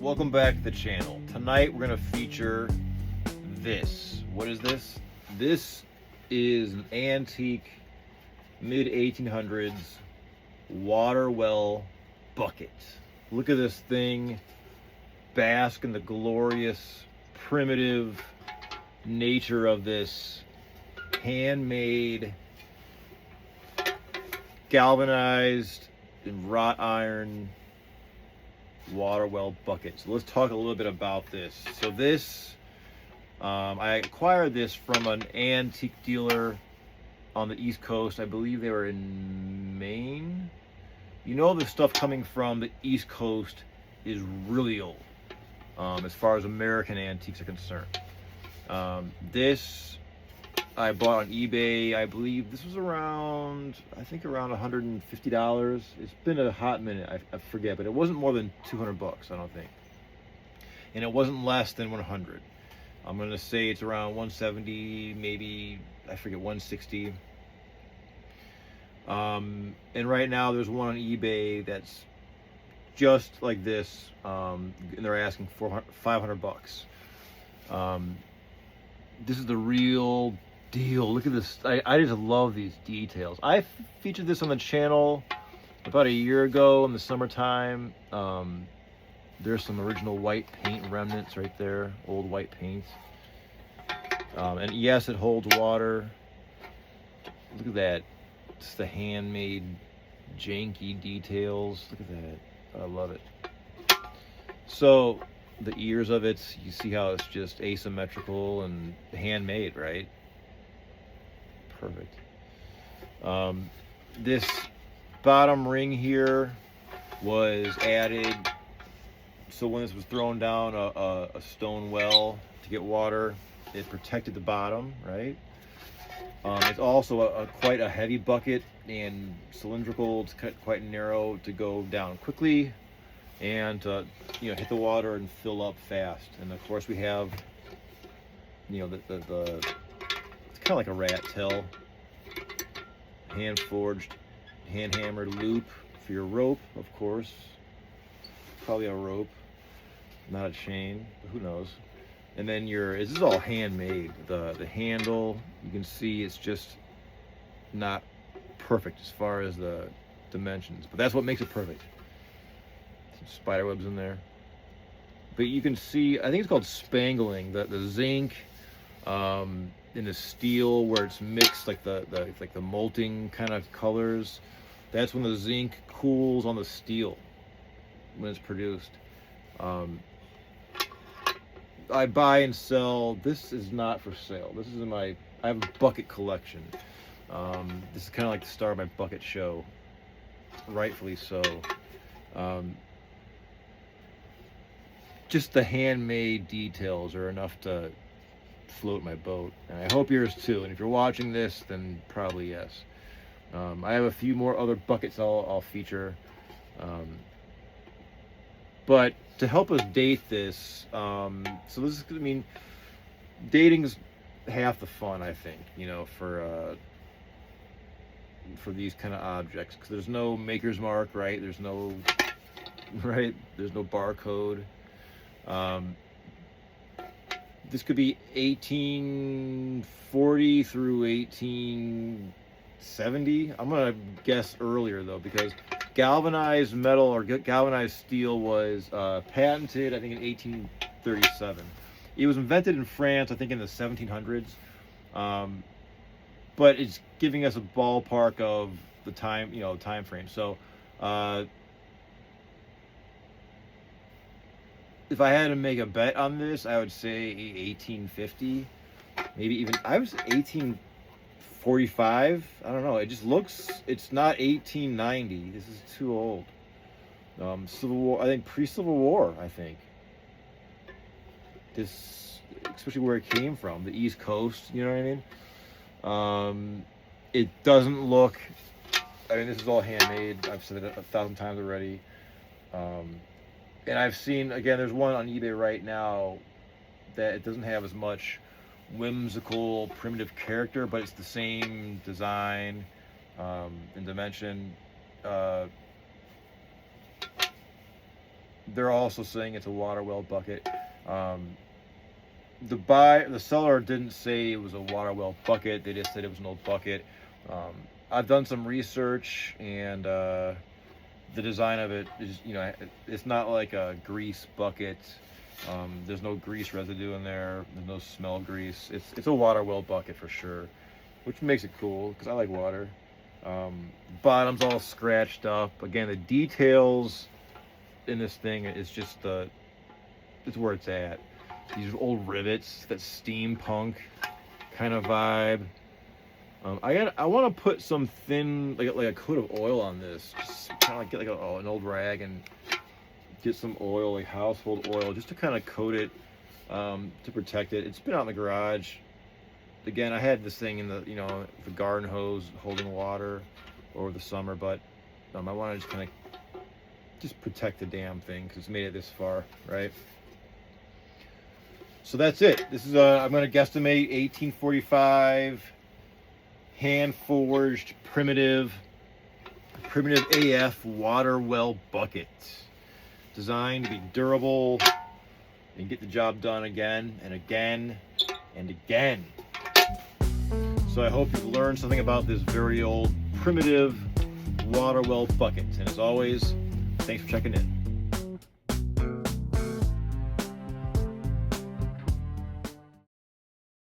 welcome back to the channel. Tonight we're going to feature this. What is this? This is an antique mid-1800s water well bucket. Look at this thing. Bask in the glorious primitive nature of this handmade galvanized and wrought iron water well bucket. So let's talk a little bit about this. So this, I acquired this from an antique dealer on the East Coast. I believe they were in Maine. You know, the stuff coming from the East Coast is really old, as far as American antiques are concerned. This I bought on eBay. I believe this was around, I think around $150. It's been a hot minute, I forget, but it wasn't more than 200 bucks, I don't think. And it wasn't less than 100. I'm gonna say it's around 170, maybe, I forget, 160. And right now there's one on eBay that's just like this, and they're asking 500 bucks. This is the real deal. Look at this. I just love these details. I featured this on the channel about a year ago in the summertime. There's some original white paint remnants right there, old white paint. And yes, it holds water. Look at that. It's the handmade janky details. Look at that. I love it. So the ears of it, you see how it's just asymmetrical and handmade, right? Perfect. This bottom ring here was added so when this was thrown down a stone well to get water, it protected the bottom, right? It's also quite a heavy bucket and cylindrical. It's quite narrow to go down quickly and hit the water and fill up fast. And of course we have, the it's kind of like a rat tail, hand forged, hand hammered loop for your rope, of course. Probably a rope, not a chain, but who knows. And then this is all handmade. The handle, you can see it's just not perfect as far as the dimensions, but that's what makes it perfect. Some spider webs in there. But you can see, I think it's called spangling, the zinc in the steel where it's mixed, like the molting kind of colors. That's when the zinc cools on the steel when it's produced. I buy and sell. This is not for sale. This is I have a bucket collection. This is kind of like the star of my bucket show, rightfully so. Just the handmade details are enough to float my boat, and I hope yours too. And if you're watching this, then probably yes. I have a few more other buckets I'll feature, but to help us date this, so this is, dating's half the fun, I think, for these kind of objects, because there's no maker's mark, right? There's no barcode. This could be 1840 through 1870. I'm gonna guess earlier though, because galvanized metal or galvanized steel was patented, I think, in 1837. It was invented in France, I think, in the 1700s. But it's giving us a ballpark of the time, time frame. So if I had to make a bet on this, I would say 1850, maybe even, I was 1845. I don't know. It just looks, it's not 1890. This is too old. Civil War, I think pre-Civil War, I think. This, especially where it came from, the East Coast, you know what I mean? It doesn't look, this is all handmade. I've said it 1,000 times already. And I've seen, again, there's one on eBay right now that it doesn't have as much whimsical, primitive character, but it's the same design and dimension. they're also saying it's a water well bucket. The seller didn't say it was a water well bucket. They just said it was an old bucket. I've done some research, and the design of it is, it's not like a grease bucket. There's no grease residue in there. There's no smell grease. It's a water well bucket for sure, which makes it cool because I like water. Bottom's all scratched up. Again, the details in this thing is just it's where it's at. These old rivets, that steampunk kind of vibe. I want to put some thin, like a coat of oil on this. Just kind of like get like an old rag and get some oil, like household oil, just to kind of coat it, to protect it. It's been out in the garage. Again, I had this thing in the garden hose holding water over the summer, but I want to just kind of just protect the damn thing because it's made it this far, right? So that's it. This is I'm going to guesstimate 1845 hand forged primitive AF water well bucket, designed to be durable and get the job done again and again and again. So I hope you've learned something about this very old primitive water well bucket. And as always, thanks for checking in.